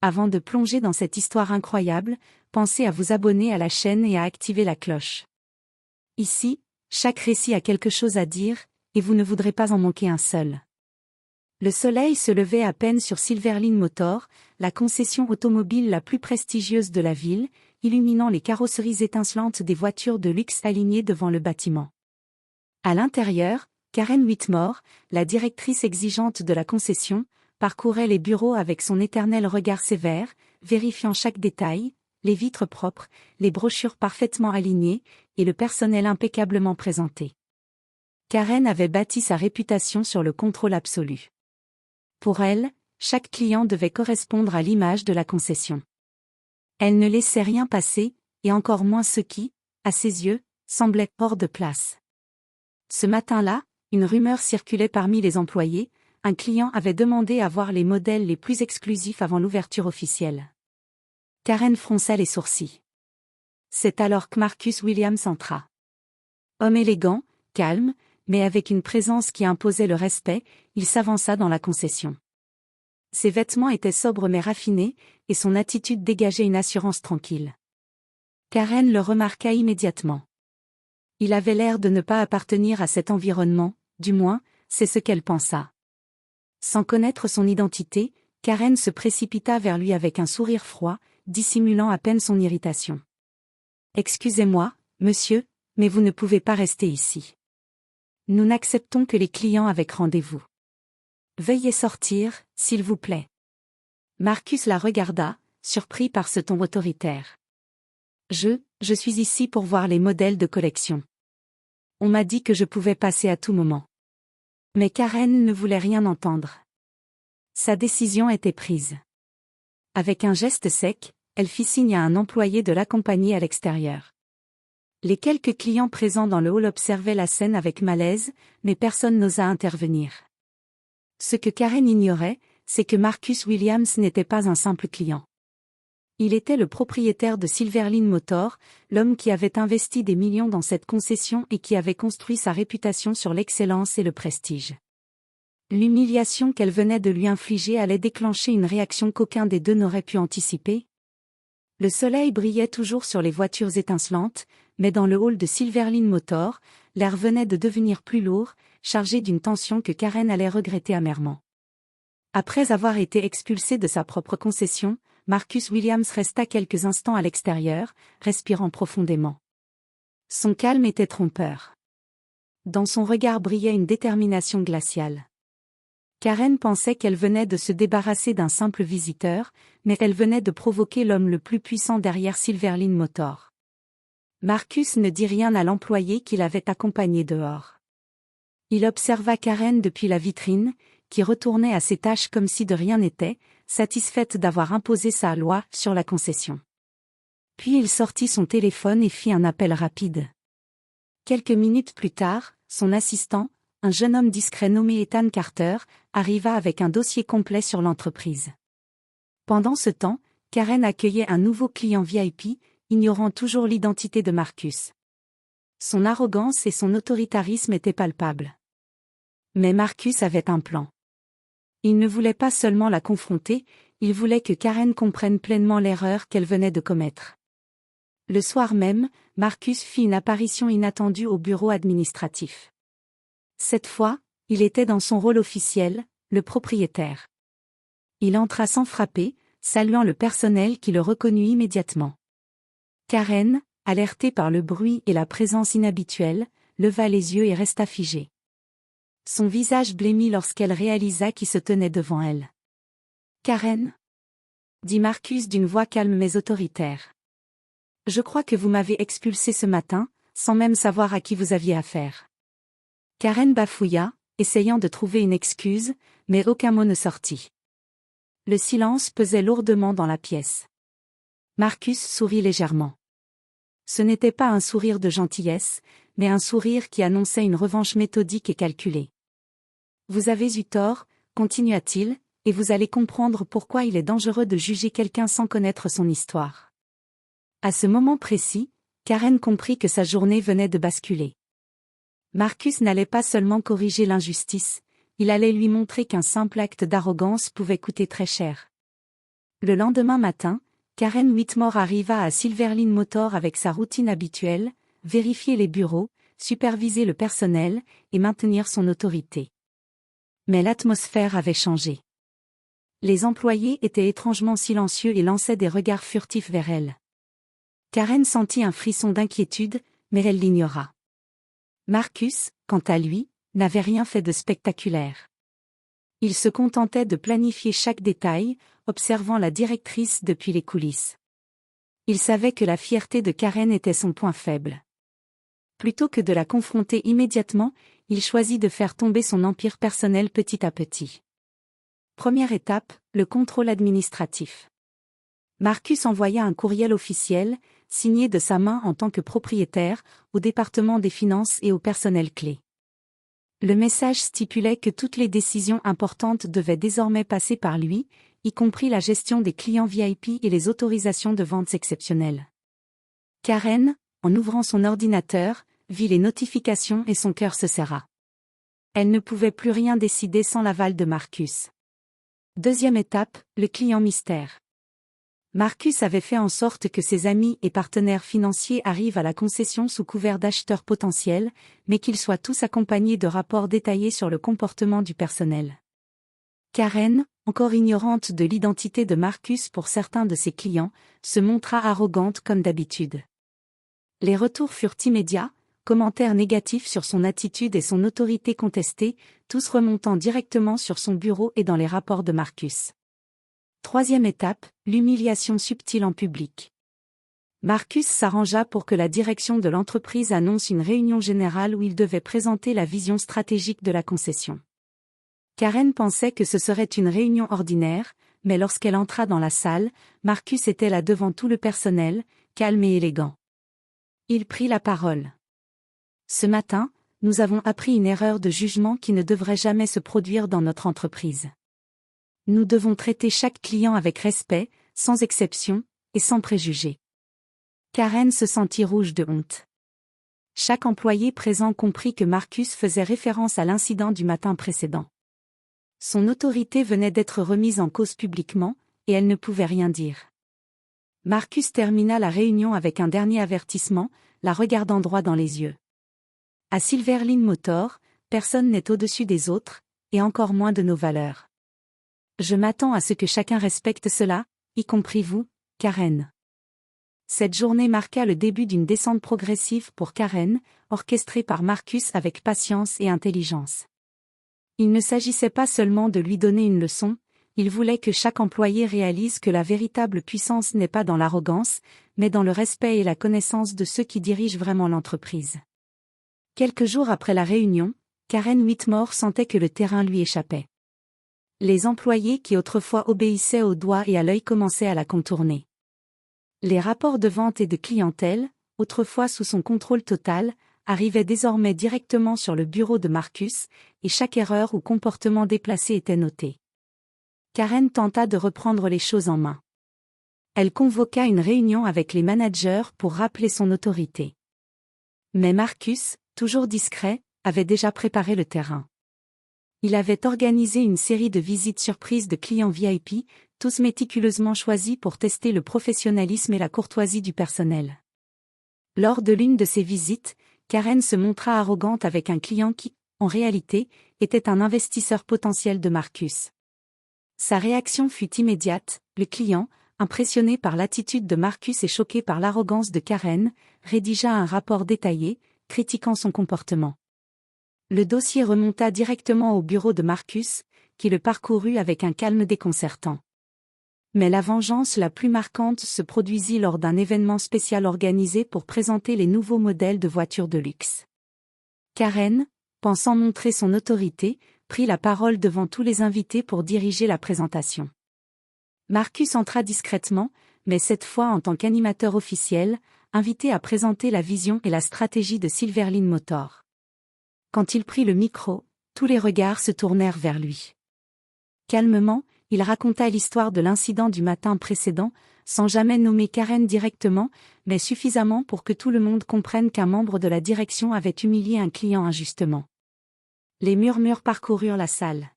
Avant de plonger dans cette histoire incroyable, pensez à vous abonner à la chaîne et à activer la cloche. Ici, chaque récit a quelque chose à dire, et vous ne voudrez pas en manquer un seul. Le soleil se levait à peine sur Silverline Motor, la concession automobile la plus prestigieuse de la ville, illuminant les carrosseries étincelantes des voitures de luxe alignées devant le bâtiment. À l'intérieur, Karen Whitmore, la directrice exigeante de la concession, parcourait les bureaux avec son éternel regard sévère, vérifiant chaque détail, les vitres propres, les brochures parfaitement alignées, et le personnel impeccablement présenté. Karen avait bâti sa réputation sur le contrôle absolu. Pour elle, chaque client devait correspondre à l'image de la concession. Elle ne laissait rien passer, et encore moins ce qui, à ses yeux, semblait hors de place. Ce matin-là, une rumeur circulait parmi les employés, un client avait demandé à voir les modèles les plus exclusifs avant l'ouverture officielle. Karen fronça les sourcils. C'est alors que Marcus Williams entra. Homme élégant, calme, mais avec une présence qui imposait le respect, il s'avança dans la concession. Ses vêtements étaient sobres mais raffinés, et son attitude dégageait une assurance tranquille. Karen le remarqua immédiatement. Il avait l'air de ne pas appartenir à cet environnement, du moins, c'est ce qu'elle pensa. Sans connaître son identité, Karen se précipita vers lui avec un sourire froid, dissimulant à peine son irritation. « Excusez-moi, monsieur, mais vous ne pouvez pas rester ici. Nous n'acceptons que les clients avec rendez-vous. Veuillez sortir, s'il vous plaît. » Marcus la regarda, surpris par ce ton autoritaire. « Je suis ici pour voir les modèles de collection. On m'a dit que je pouvais passer à tout moment. » Mais Karen ne voulait rien entendre. Sa décision était prise. Avec un geste sec, elle fit signe à un employé de l'accompagner à l'extérieur. Les quelques clients présents dans le hall observaient la scène avec malaise, mais personne n'osa intervenir. Ce que Karen ignorait, c'est que Marcus Williams n'était pas un simple client. Il était le propriétaire de Silverline Motor, l'homme qui avait investi des millions dans cette concession et qui avait construit sa réputation sur l'excellence et le prestige. L'humiliation qu'elle venait de lui infliger allait déclencher une réaction qu'aucun des deux n'aurait pu anticiper. Le soleil brillait toujours sur les voitures étincelantes, mais dans le hall de Silverline Motor, l'air venait de devenir plus lourd, chargé d'une tension que Karen allait regretter amèrement. Après avoir été expulsé de sa propre concession, Marcus Williams resta quelques instants à l'extérieur, respirant profondément. Son calme était trompeur. Dans son regard brillait une détermination glaciale. Karen pensait qu'elle venait de se débarrasser d'un simple visiteur, mais elle venait de provoquer l'homme le plus puissant derrière Silverline Motor. Marcus ne dit rien à l'employé qui l'avait accompagné dehors. Il observa Karen depuis la vitrine, qui retournait à ses tâches comme si de rien n'était, satisfaite d'avoir imposé sa loi sur la concession. Puis il sortit son téléphone et fit un appel rapide. Quelques minutes plus tard, son assistant, un jeune homme discret nommé Ethan Carter, arriva avec un dossier complet sur l'entreprise. Pendant ce temps, Karen accueillait un nouveau client VIP, ignorant toujours l'identité de Marcus. Son arrogance et son autoritarisme étaient palpables. Mais Marcus avait un plan. Il ne voulait pas seulement la confronter, il voulait que Karen comprenne pleinement l'erreur qu'elle venait de commettre. Le soir même, Marcus fit une apparition inattendue au bureau administratif. Cette fois, il était dans son rôle officiel, le propriétaire. Il entra sans frapper, saluant le personnel qui le reconnut immédiatement. Karen, alertée par le bruit et la présence inhabituelle, leva les yeux et resta figée. Son visage blêmit lorsqu'elle réalisa qui se tenait devant elle. « Karen ?» dit Marcus d'une voix calme mais autoritaire. « Je crois que vous m'avez expulsé ce matin, sans même savoir à qui vous aviez affaire. » Karen bafouilla, essayant de trouver une excuse, mais aucun mot ne sortit. Le silence pesait lourdement dans la pièce. Marcus sourit légèrement. Ce n'était pas un sourire de gentillesse, mais un sourire qui annonçait une revanche méthodique et calculée. « Vous avez eu tort, continua-t-il, et vous allez comprendre pourquoi il est dangereux de juger quelqu'un sans connaître son histoire. » À ce moment précis, Karen comprit que sa journée venait de basculer. Marcus n'allait pas seulement corriger l'injustice, il allait lui montrer qu'un simple acte d'arrogance pouvait coûter très cher. Le lendemain matin, Karen Whitmore arriva à Silverlink Motor avec sa routine habituelle, vérifier les bureaux, superviser le personnel et maintenir son autorité. Mais l'atmosphère avait changé. Les employés étaient étrangement silencieux et lançaient des regards furtifs vers elle. Karen sentit un frisson d'inquiétude, mais elle l'ignora. Marcus, quant à lui, n'avait rien fait de spectaculaire. Il se contentait de planifier chaque détail, observant la directrice depuis les coulisses. Il savait que la fierté de Karen était son point faible. Plutôt que de la confronter immédiatement, il choisit de faire tomber son empire personnel petit à petit. Première étape, le contrôle administratif. Marcus envoya un courriel officiel, signé de sa main en tant que propriétaire, au département des finances et au personnel clé. Le message stipulait que toutes les décisions importantes devaient désormais passer par lui, y compris la gestion des clients VIP et les autorisations de ventes exceptionnelles. Karen, en ouvrant son ordinateur, vit les notifications et son cœur se serra. Elle ne pouvait plus rien décider sans l'aval de Marcus. Deuxième étape, le client mystère. Marcus avait fait en sorte que ses amis et partenaires financiers arrivent à la concession sous couvert d'acheteurs potentiels, mais qu'ils soient tous accompagnés de rapports détaillés sur le comportement du personnel. Karen, encore ignorante de l'identité de Marcus pour certains de ses clients, se montra arrogante comme d'habitude. Les retours furent immédiats, commentaires négatifs sur son attitude et son autorité contestée, tous remontant directement sur son bureau et dans les rapports de Marcus. Troisième étape, l'humiliation subtile en public. Marcus s'arrangea pour que la direction de l'entreprise annonce une réunion générale où il devait présenter la vision stratégique de la concession. Karen pensait que ce serait une réunion ordinaire, mais lorsqu'elle entra dans la salle, Marcus était là devant tout le personnel, calme et élégant. Il prit la parole. Ce matin, nous avons appris une erreur de jugement qui ne devrait jamais se produire dans notre entreprise. Nous devons traiter chaque client avec respect, sans exception, et sans préjugés. Karen se sentit rouge de honte. Chaque employé présent comprit que Marcus faisait référence à l'incident du matin précédent. Son autorité venait d'être remise en cause publiquement, et elle ne pouvait rien dire. Marcus termina la réunion avec un dernier avertissement, la regardant droit dans les yeux. À Silverlink Motor, personne n'est au-dessus des autres, et encore moins de nos valeurs. Je m'attends à ce que chacun respecte cela, y compris vous, Karen. Cette journée marqua le début d'une descente progressive pour Karen, orchestrée par Marcus avec patience et intelligence. Il ne s'agissait pas seulement de lui donner une leçon, il voulait que chaque employé réalise que la véritable puissance n'est pas dans l'arrogance, mais dans le respect et la connaissance de ceux qui dirigent vraiment l'entreprise. Quelques jours après la réunion, Karen Whitmore sentait que le terrain lui échappait. Les employés qui autrefois obéissaient au doigt et à l'œil commençaient à la contourner. Les rapports de vente et de clientèle, autrefois sous son contrôle total, arrivaient désormais directement sur le bureau de Marcus, et chaque erreur ou comportement déplacé était noté. Karen tenta de reprendre les choses en main. Elle convoqua une réunion avec les managers pour rappeler son autorité. Mais Marcus, toujours discret, avait déjà préparé le terrain. Il avait organisé une série de visites surprises de clients VIP, tous méticuleusement choisis pour tester le professionnalisme et la courtoisie du personnel. Lors de l'une de ces visites, Karen se montra arrogante avec un client qui, en réalité, était un investisseur potentiel de Marcus. Sa réaction fut immédiate, le client, impressionné par l'attitude de Marcus et choqué par l'arrogance de Karen, rédigea un rapport détaillé, critiquant son comportement. Le dossier remonta directement au bureau de Marcus, qui le parcourut avec un calme déconcertant. Mais la vengeance la plus marquante se produisit lors d'un événement spécial organisé pour présenter les nouveaux modèles de voitures de luxe. Karen, pensant montrer son autorité, prit la parole devant tous les invités pour diriger la présentation. Marcus entra discrètement, mais cette fois en tant qu'animateur officiel, invité à présenter la vision et la stratégie de Silverlink Motor. Quand il prit le micro, tous les regards se tournèrent vers lui. Calmement, il raconta l'histoire de l'incident du matin précédent, sans jamais nommer Karen directement, mais suffisamment pour que tout le monde comprenne qu'un membre de la direction avait humilié un client injustement. Les murmures parcoururent la salle.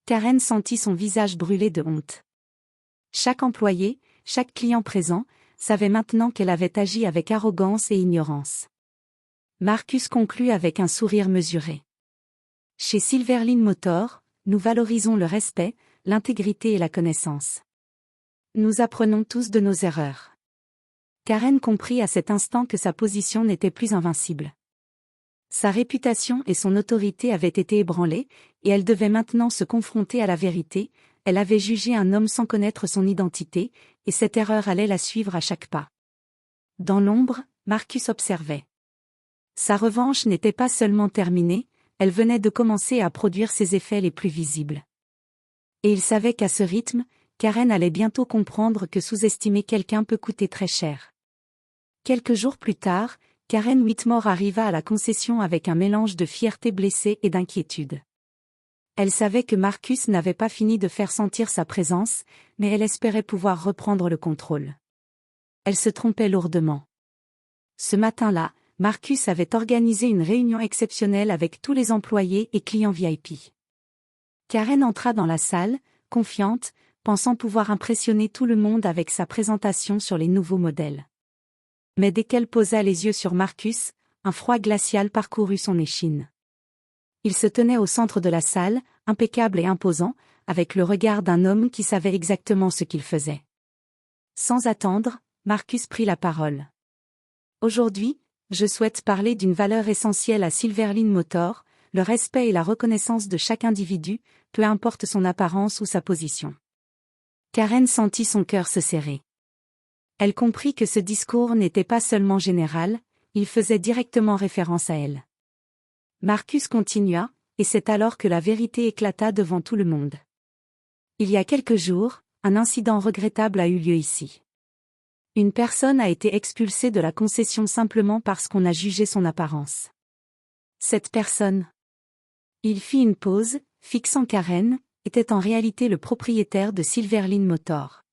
Karen sentit son visage brûler de honte. Chaque employé, chaque client présent, savait maintenant qu'elle avait agi avec arrogance et ignorance. Marcus conclut avec un sourire mesuré. Chez Silverline Motor, nous valorisons le respect, l'intégrité et la connaissance. Nous apprenons tous de nos erreurs. Karen comprit à cet instant que sa position n'était plus invincible. Sa réputation et son autorité avaient été ébranlées, et elle devait maintenant se confronter à la vérité. Elle avait jugé un homme sans connaître son identité, et cette erreur allait la suivre à chaque pas. Dans l'ombre, Marcus observait. Sa revanche n'était pas seulement terminée, elle venait de commencer à produire ses effets les plus visibles. Et il savait qu'à ce rythme, Karen allait bientôt comprendre que sous-estimer quelqu'un peut coûter très cher. Quelques jours plus tard, Karen Whitmore arriva à la concession avec un mélange de fierté blessée et d'inquiétude. Elle savait que Marcus n'avait pas fini de faire sentir sa présence, mais elle espérait pouvoir reprendre le contrôle. Elle se trompait lourdement. Ce matin-là, Marcus avait organisé une réunion exceptionnelle avec tous les employés et clients VIP. Karen entra dans la salle, confiante, pensant pouvoir impressionner tout le monde avec sa présentation sur les nouveaux modèles. Mais dès qu'elle posa les yeux sur Marcus, un froid glacial parcourut son échine. Il se tenait au centre de la salle, impeccable et imposant, avec le regard d'un homme qui savait exactement ce qu'il faisait. Sans attendre, Marcus prit la parole. Aujourd'hui, je souhaite parler d'une valeur essentielle à Silverline Motor, le respect et la reconnaissance de chaque individu, peu importe son apparence ou sa position. Karen sentit son cœur se serrer. Elle comprit que ce discours n'était pas seulement général, il faisait directement référence à elle. Marcus continua, et c'est alors que la vérité éclata devant tout le monde. Il y a quelques jours, un incident regrettable a eu lieu ici. Une personne a été expulsée de la concession simplement parce qu'on a jugé son apparence. Cette personne. Il fit une pause, fixant Karen, était en réalité le propriétaire de Silverline Motor.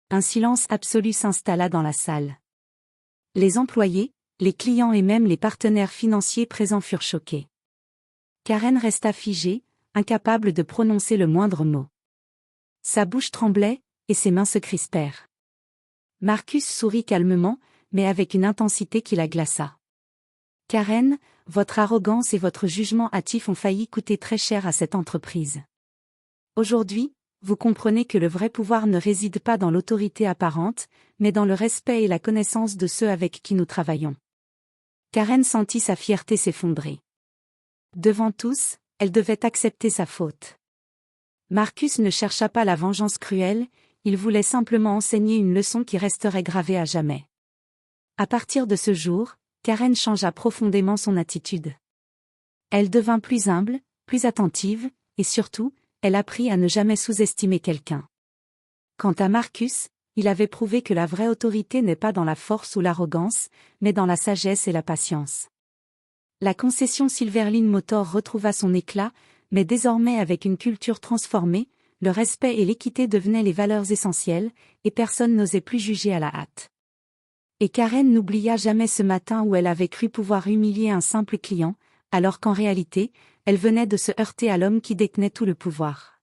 Un silence absolu s'installa dans la salle. Les employés, les clients et même les partenaires financiers présents furent choqués. Karen resta figée, incapable de prononcer le moindre mot. Sa bouche tremblait, et ses mains se crispèrent. Marcus sourit calmement, mais avec une intensité qui la glaça. « Karen, votre arrogance et votre jugement hâtif ont failli coûter très cher à cette entreprise. Aujourd'hui, vous comprenez que le vrai pouvoir ne réside pas dans l'autorité apparente, mais dans le respect et la connaissance de ceux avec qui nous travaillons. » Karen sentit sa fierté s'effondrer. Devant tous, elle devait accepter sa faute. Marcus ne chercha pas la vengeance cruelle, il voulait simplement enseigner une leçon qui resterait gravée à jamais. À partir de ce jour, Karen changea profondément son attitude. Elle devint plus humble, plus attentive, et surtout, elle apprit à ne jamais sous-estimer quelqu'un. Quant à Marcus, il avait prouvé que la vraie autorité n'est pas dans la force ou l'arrogance, mais dans la sagesse et la patience. La concession Silverline Motor retrouva son éclat, mais désormais avec une culture transformée, le respect et l'équité devenaient les valeurs essentielles, et personne n'osait plus juger à la hâte. Et Karen n'oublia jamais ce matin où elle avait cru pouvoir humilier un simple client, alors qu'en réalité, elle venait de se heurter à l'homme qui détenait tout le pouvoir.